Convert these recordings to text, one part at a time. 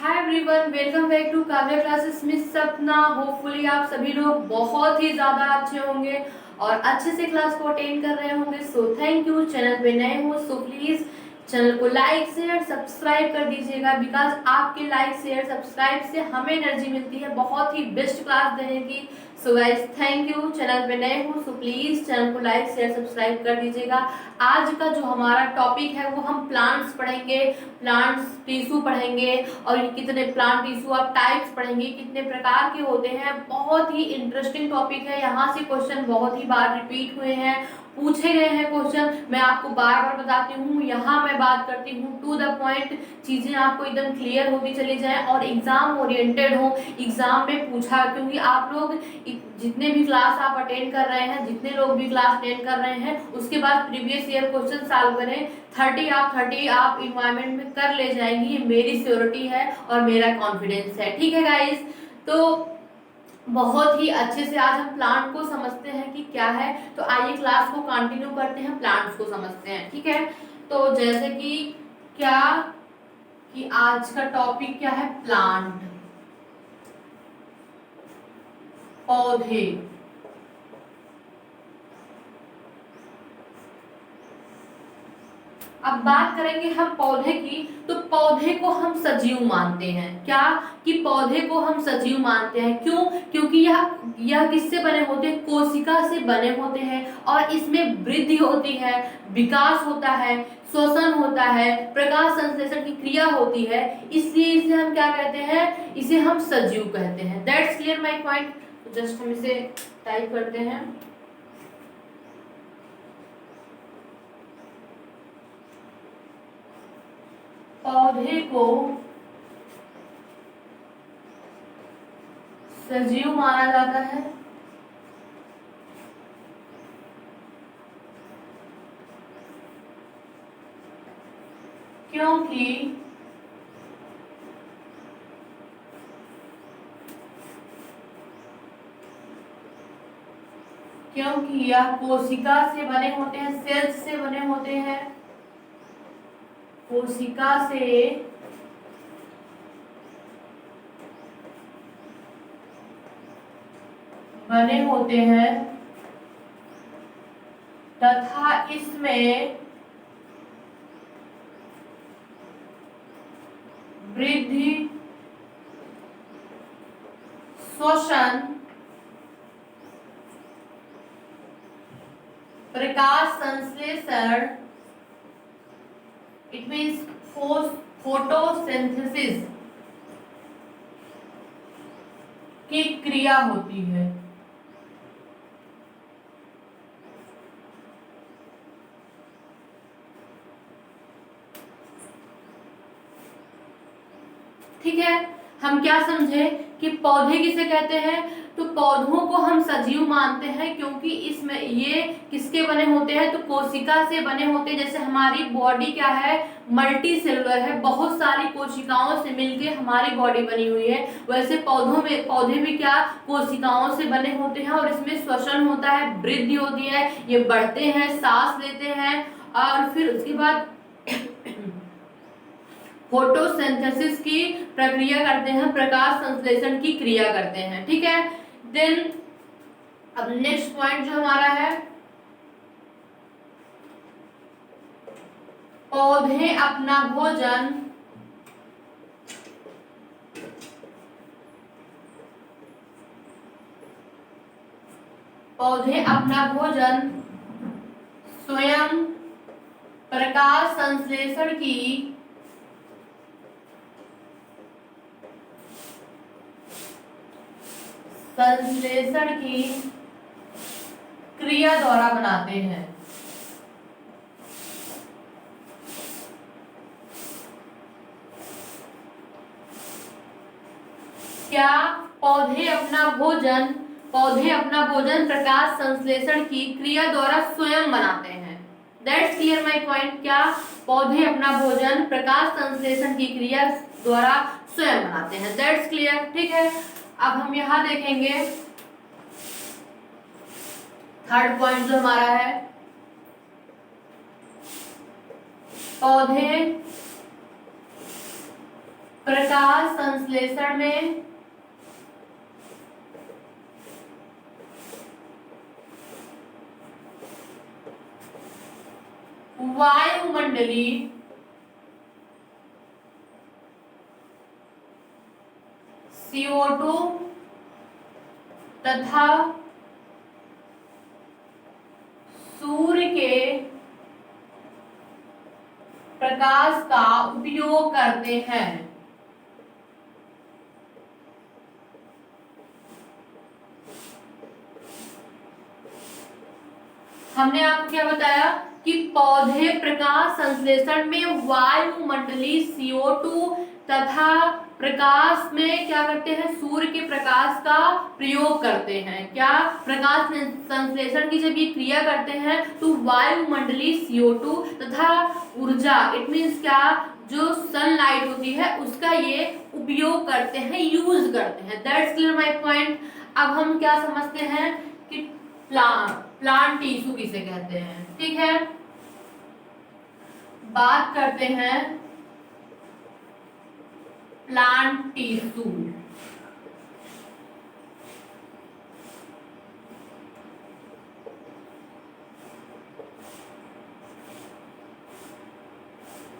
Hi everyone, welcome back to Kavya classes miss Sapna. Hopefully आप सभी लोग बहुत ही ज़्यादा अच्छे होंगे और अच्छे से क्लास को अटेंड कर रहे होंगे। So thank you. चैनल पे नए हो सो प्लीज़ चैनल को लाइक शेयर सब्सक्राइब कर दीजिएगा, बिकॉज आपके लाइक शेयर सब्सक्राइब से हमें एनर्जी मिलती है बहुत ही बेस्ट क्लास देने की। So guys thank you. Channel पे नए हो सो प्लीज़ चैनल को लाइक शेयर सब्सक्राइब कर दीजिएगा। आज का जो हमारा टॉपिक है वो हम प्लांट्स पढ़ेंगे, प्लांट्स टिश्यू पढ़ेंगे और कितने प्लांट टिश्यू आप टाइप्स पढ़ेंगे, कितने प्रकार के होते हैं। बहुत ही इंटरेस्टिंग टॉपिक है। यहाँ से क्वेश्चन बहुत ही बार रिपीट हुए हैं, पूछे गए हैं क्वेश्चन। मैं आपको बार बार बताती हूँ, यहाँ मैं बात करती हूँ टू द पॉइंट, चीजें आपको एकदम क्लियर होती चली जाए और एग्जाम ओरिएंटेड हो, एग्जाम में पूछा। क्योंकि आप लोग जितने भी क्लास आप अटेंड कर रहे हैं, जितने लोग भी क्लास अटेंड कर रहे हैं, उसके बाद प्रीवियस ईयर क्वेश्चन सॉल्व करें। 30 आप इन्वायरमेंट में कर ले जाएंगी, ये मेरी श्योरिटी है और मेरा कॉन्फिडेंस है। ठीक है गाइस, तो बहुत ही अच्छे से आज हम प्लांट को समझते हैं कि क्या है। तो आइए क्लास को कंटिन्यू करते हैं, प्लांट्स को समझते हैं। ठीक है, तो जैसे कि क्या कि आज का टॉपिक क्या है, प्लांट, पौधे। अब बात करेंगे हम पौधे की, तो पौधे को हम सजीव मानते हैं। क्या कि पौधे को हम सजीव मानते हैं। क्यों? क्योंकि यह किससे बने होते हैं, कोशिका से बने होते हैं और इसमें वृद्धि होती है, विकास होता है, श्वसन होता है, प्रकाश संश्लेषण की क्रिया होती है। इसलिए इसे हम क्या कहते हैं, इसे हम सजीव कहते हैं। That's clear my point. Just हम इसे टाइप करते हैं। पौधे को सजीव माना जाता है क्योंकि यह कोशिका से बने होते हैं, सेल्स से बने होते हैं, कोशिका से बने होते हैं तथा इसमें वृद्धि, श्वसन, प्रकाश संश्लेषण, इट मीन्स फोटोसिंथेसिस की क्रिया होती है। ठीक है, हम क्या समझे कि पौधे किसे कहते हैं, तो पौधों को हम सजीव मानते हैं क्योंकि इसमें ये किसके बने होते हैं, तो कोशिका से बने होते हैं। जैसे हमारी बॉडी क्या है, मल्टी सेलुलर है, बहुत सारी कोशिकाओं से मिलकर हमारी बॉडी बनी हुई है। वैसे पौधे भी क्या, कोशिकाओं से बने होते हैं और इसमें श्वसन होता है, वृद्धि होती है, ये बढ़ते हैं, सांस लेते हैं और फिर उसके बाद फोटोसिंथेसिस की प्रक्रिया करते हैं, प्रकाश संश्लेषण की क्रिया करते हैं। ठीक है, देन अब नेक्स्ट पॉइंट जो हमारा है, पौधे अपना भोजन स्वयं प्रकाश संश्लेषण की क्रिया द्वारा बनाते हैं। क्या पौधे अपना भोजन प्रकाश संश्लेषण की क्रिया द्वारा स्वयं बनाते हैं। That's clear my point. क्या पौधे अपना भोजन प्रकाश संश्लेषण की क्रिया द्वारा स्वयं बनाते हैं। That's clear. ठीक है, अब हम यहाँ देखेंगे थर्ड पॉइंट जो हमारा है, पौधे प्रकाश संश्लेषण में वायुमंडलीय CO2 तथा सूर्य के प्रकाश का उपयोग करते हैं। हमने आपको क्या बताया कि पौधे प्रकाश संश्लेषण में वायुमंडलीय CO2 तथा प्रकाश में क्या करते हैं, सूर्य के प्रकाश का प्रयोग करते हैं। क्या प्रकाश संश्लेषण की जब ये क्रिया करते हैं तो वायुमंडलीय CO2 तथा ऊर्जा, इट मीन्स क्या, जो सनलाइट होती है उसका ये उपयोग करते हैं, यूज करते हैं। That's clear my point. अब हम क्या समझते हैं कि प्लांट टिश्यू किसे कहते हैं। ठीक है, बात करते हैं प्लांट टिश्यू।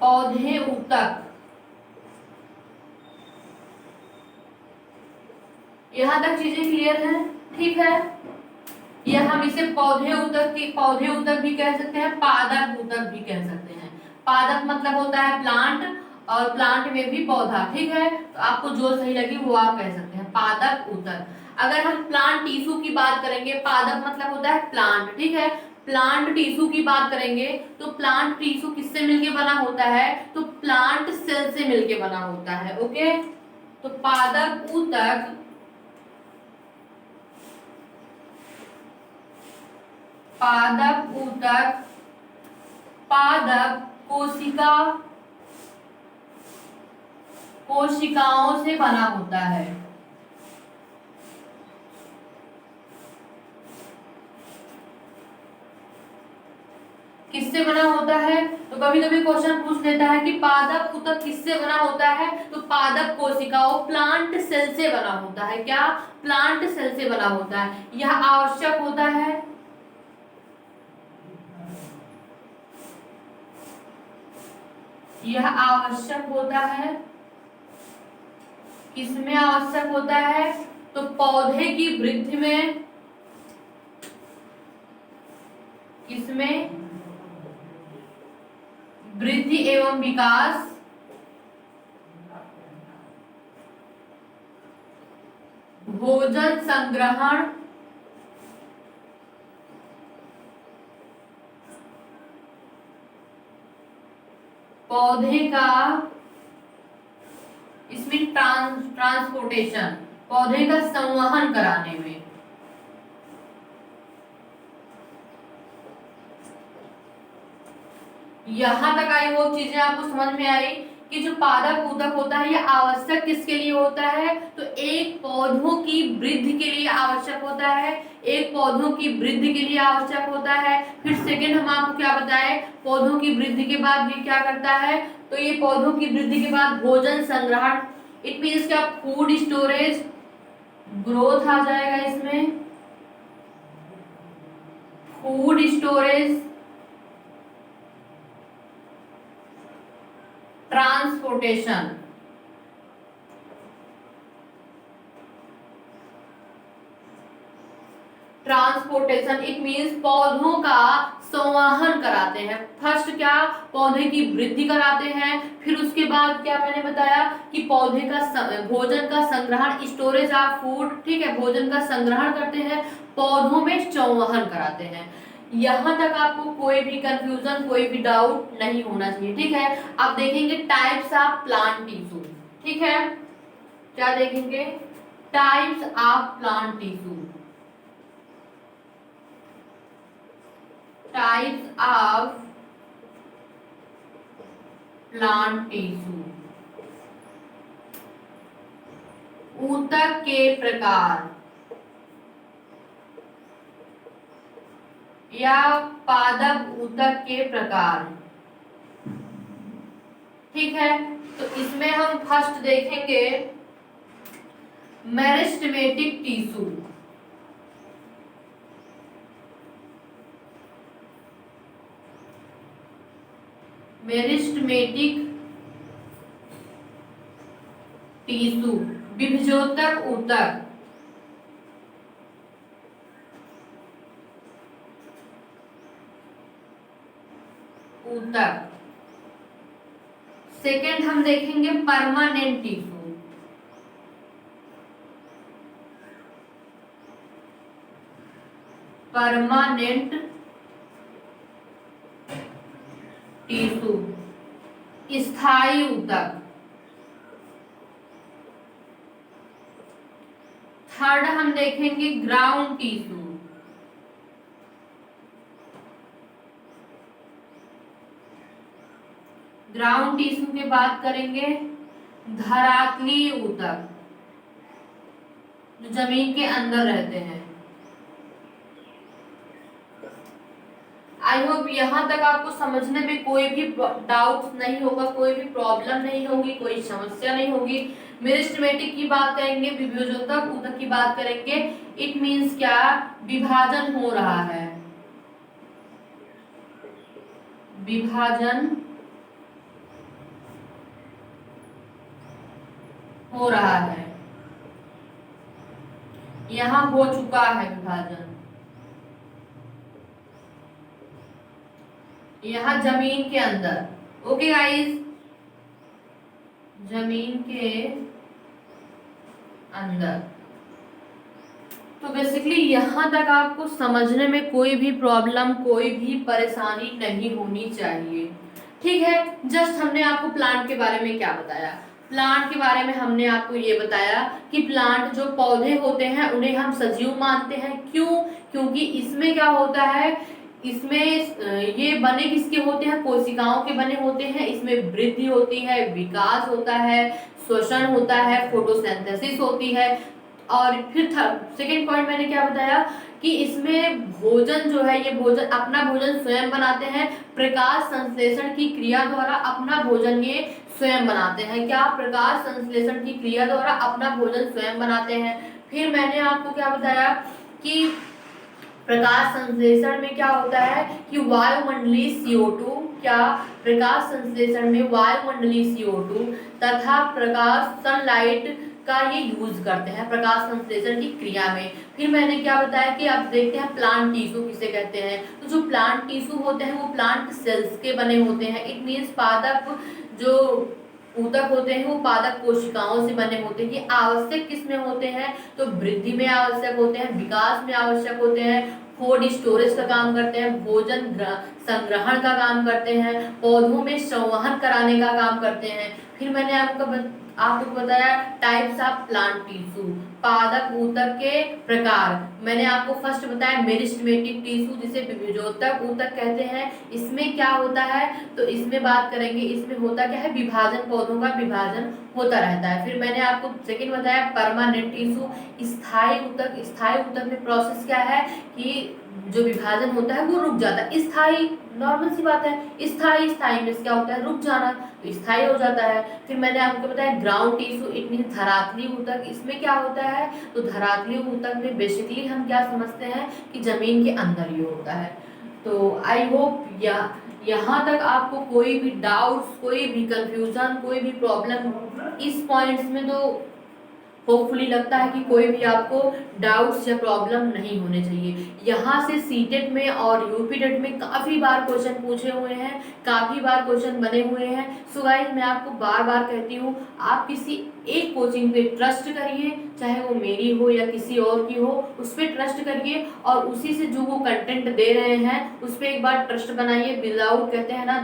पौधे ऊतक, यहां तक चीजें क्लियर हैं। ठीक है, या हम इसे पौधे ऊतक भी कह सकते हैं, पादप ऊतक भी कह सकते हैं। पादप मतलब होता है प्लांट, और प्लांट में भी पौधा। ठीक है, तो आपको जो सही लगे वो आप कह सकते हैं, पादप ऊतक। अगर हम प्लांट टिश्यू की बात करेंगे, पादप मतलब होता है प्लांट। ठीक है, प्लांट टिश्यू की बात करेंगे तो प्लांट टिश्यू किससे मिलके बना होता है, तो प्लांट सेल से मिलके बना होता है। ओके, तो पादप ऊतक पादप कोशिकाओं से बना होता है। किससे बना होता है, तो कभी कभी क्वेश्चन पूछ लेता है कि पादप ऊतक किससे बना होता है, तो पादप कोशिकाओं, प्लांट सेल से बना होता है। क्या, प्लांट सेल से बना होता है। यह आवश्यक होता है, यह आवश्यक होता है। किसमें आवश्यक होता है, तो पौधे की वृद्धि में, किसमें, वृद्धि एवं विकास, भोजन संग्रहण, पौधे का, इसमें ट्रांसपोर्टेशन, पौधे का संवहन कराने में। यहां तक आई वो चीजें आपको समझ में आई कि जो पादप ऊतक होता है यह आवश्यक किसके लिए होता है, तो एक पौधों की वृद्धि के लिए आवश्यक होता है, एक पौधों की वृद्धि के लिए आवश्यक होता है। फिर सेकंड हम आपको क्या बताएं, पौधों की वृद्धि के बाद भी क्या करता है, तो ये पौधों की वृद्धि के बाद भोजन संग्रहण, इट मीन्स क्या, फूड स्टोरेज, ग्रोथ आ जाएगा इसमें, food storage, transportation. Transportation it means पौधों का संवहन कराते हैं। फर्स्ट क्या, पौधे की वृद्धि कराते हैं, फिर उसके बाद क्या मैंने बताया कि पौधे का भोजन का संग्रहण, स्टोरेज ऑफ फूड। ठीक है, भोजन का संग्रहण करते हैं, पौधों में संवहन कराते हैं। यहां तक आपको कोई भी कंफ्यूजन, कोई भी डाउट नहीं होना चाहिए। ठीक है, अब देखेंगे टाइप्स ऑफ प्लांट टिश्यू। ठीक है, क्या देखेंगे, types of plant tissue. Types of plant tissue, ऊतक के प्रकार या पादप ऊतक के प्रकार। ठीक है, तो इसमें हम फर्स्ट देखेंगे मेरिस्टेमेटिक टिश्यू। मेरिस्टेमेटिक टिश्यू, विभजोतक ऊतक। ऊतक। सेकेंड हम देखेंगे परमानेंट टिश्यू। परमानेंट टिश्यू, स्थायी ऊतक। थर्ड हम देखेंगे ग्राउंड टिश्यू। ग्राउंड टिश्यू के बात करेंगे धरातलीय ऊतक, जो जमीन के अंदर रहते हैं। आई होप यहाँ तक आपको समझने में कोई भी डाउट नहीं होगा, कोई भी प्रॉब्लम नहीं होगी, कोई समस्या नहीं होगी। मेरिस्टेमेटिक की बात करेंगे, विभजोतक ऊतक की बात करेंगे। इट मींस क्या, विभाजन हो रहा है, विभाजन हो रहा है, यहाँ हो चुका है विभाजन, यहाँ जमीन के अंदर। ओके गाइस, जमीन के अंदर। तो बेसिकली यहाँ तक आपको समझने में कोई भी प्रॉब्लम, कोई भी परेशानी नहीं होनी चाहिए। ठीक है, जस्ट हमने आपको प्लांट के बारे में क्या बताया, प्लांट के बारे में हमने आपको ये बताया कि प्लांट जो पौधे होते हैं उन्हें हम सजीव मानते हैं। क्यों? क्योंकि इसमें क्या होता है, इसमें ये बने किसके होते हैं, कोशिकाओं के बने होते हैं। इसमें वृद्धि होती है, विकास होता है, श्वसन होता है, फोटोसिंथेसिस होती है। और फिर सेकेंड पॉइंट मैंने क्या बताया कि इसमें भोजन जो है, ये भोजन अपना भोजन स्वयं बनाते हैं। प्रकाश संश्लेषण की क्रिया द्वारा अपना भोजन ये स्वयं बनाते हैं। क्या? प्रकाश संश्लेषण की क्रिया द्वारा अपना भोजन स्वयं बनाते हैं। फिर मैंने आपको क्या बताया कि प्रकाश संश्लेषण में क्या होता है कि वायुमंडलीय CO2, क्या प्रकाश संश्लेषण में वायुमंडलीय CO2 तथा प्रकाश सनलाइट का ये यूज करते हैं प्रकाश संश्लेषण की क्रिया में। फिर मैंने क्या बताया कि अब देखते हैं प्लांट टिश्यू किसे कहते हैं। तो जो प्लांट टिश्यू होते हैं वो प्लांट सेल्स के बने होते हैं। इट मींस पादप जो ऊतक होते हैं वो पादप कोशिकाओं से बने होते हैं। ये आवश्यक किसमें होते हैं, तो वृद्धि में आवश्यक होते हैं, विकास में आवश्यक होते हैं, फूड स्टोरेज का काम करते हैं, भोजन संग्रहण का काम करते हैं, पौधों में संवहन कराने का काम करते हैं। फिर मैंने आपको बताया टाइप्स ऑफ प्लांट टिश्यू, पादप ऊतक के प्रकार। मैंने आपको फर्स्ट बताया मेरिस्टेमेटिक टिश्यू जिसे विभजोतक ऊतक कहते हैं। इसमें क्या होता है, तो इसमें बात करेंगे, इसमें होता क्या है, विभाजन, पौधों का विभाजन होता रहता है। फिर मैंने आपको सेकंड बताया परमानेंट टिश्यू, स्थायी ऊतक। स्थायी ऊतक में प्रोसेस क्या है कि जो विभाजन होता है वो रुक जाता है। स्थायी नॉर्मल सी बात है, स्थायी में क्या होता है, रुक जाना, तो स्थायी हो जाता है। फिर मैंने आपको बताया ग्राउंड टिश्यू, इट मीन धरातलीय ऊतक। इसमें क्या होता है, तो धरातलीय ऊतक में बेसिकली हम क्या समझते हैं कि जमीन के अंदर ही होता है। तो आई होप यहाँ तक आपको कोई भी डाउट्स, कोई भी कंफ्यूजन, कोई भी प्रॉब्लम इस पॉइंट्स में तो होपफुली लगता है कि कोई भी आपको डाउट्स या प्रॉब्लम नहीं होने चाहिए। यहाँ से सीटेट में और यूपीटेट में काफ़ी बार क्वेश्चन पूछे हुए हैं, काफ़ी बार क्वेश्चन बने हुए हैं। सो गाइस, मैं आपको बार बार कहती हूँ, आप किसी एक कोचिंग पे ट्रस्ट करिए, चाहे वो मेरी हो या किसी और की हो, उस पर ट्रस्ट करिए और उसी से जो वो कंटेंट दे रहे हैं उस पर एक बार ट्रस्ट बनाइए। विदाउट, कहते हैं ना,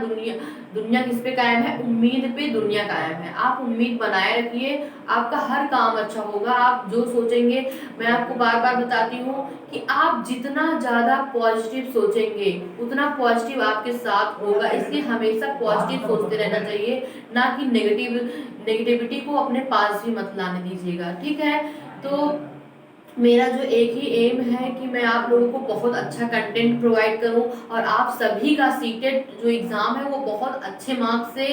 दुनिया किस पे कायम है, उम्मीद पे दुनिया कायम है। आप उम्मीद बनाए रखिए, आपका हर काम अच्छा होगा। आप जो सोचेंगे, मैं आपको बार बार बताती हूँ कि आप जितना ज़्यादा पॉजिटिव सोचेंगे उतना पॉजिटिव आपके साथ होगा। इसलिए हमेशा पॉजिटिव सोचते रहना चाहिए, ना कि नेगेटिविटी को अपने पास भी मत लाने दीजिएगा। ठीक है, तो मेरा जो एक ही एम है कि मैं आप लोगों को बहुत अच्छा कंटेंट प्रोवाइड करूं और आप सभी का सीटेट जो एग्ज़ाम है वो बहुत अच्छे मार्क्स से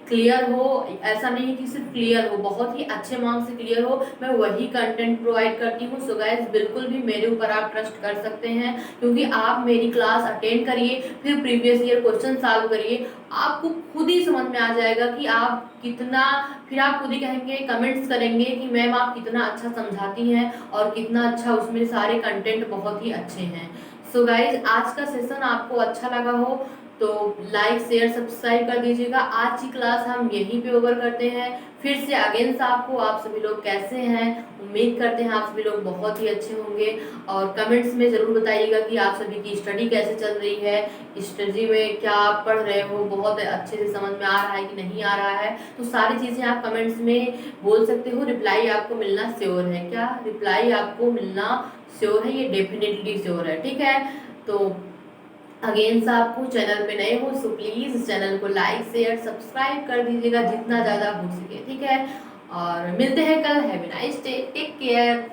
क्लियर हो। ऐसा नहीं है कि सिर्फ क्लियर हो, बहुत ही अच्छे मार्क्स से क्लियर हो, मैं वही कंटेंट प्रोवाइड करती हूं। सो गाइस, बिल्कुल भी मेरे ऊपर आप ट्रस्ट कर सकते हैं, क्योंकि आप मेरी क्लास अटेंड करिए, फिर प्रीवियस ईयर क्वेश्चन सॉल्व करिए, आपको खुद ही समझ में आ जाएगा कि आप कितना, फिर आप खुद ही कहेंगे, कमेंट्स करेंगे कि मैम आप कितना अच्छा समझाती हैं और कितना अच्छा उसमें सारे कंटेंट बहुत ही अच्छे हैं। सो गाइज, आज का सेशन आपको अच्छा लगा हो तो लाइक शेयर सब्सक्राइब कर दीजिएगा। आज की क्लास हम यहीं पे ओवर करते हैं। फिर से अगेंस्ट आपको, आप सभी लोग कैसे हैं, उम्मीद करते हैं आप सभी लोग बहुत ही अच्छे होंगे। और कमेंट्स में ज़रूर बताइएगा कि आप सभी की स्टडी कैसे चल रही है, स्टडी में क्या आप पढ़ रहे हो, बहुत अच्छे से समझ में आ रहा है कि नहीं आ रहा है। तो सारी चीज़ें आप कमेंट्स में बोल सकते हो। रिप्लाई आपको मिलना श्योर है, क्या रिप्लाई आपको मिलना श्योर है? ये डेफिनेटली श्योर है, ठीक है। तो अगेन आपको चैनल पे नए हो सो प्लीज़ चैनल को लाइक शेयर सब्सक्राइब कर दीजिएगा जितना ज़्यादा हो सके, ठीक है। और मिलते हैं कल। Have a nice day, take care.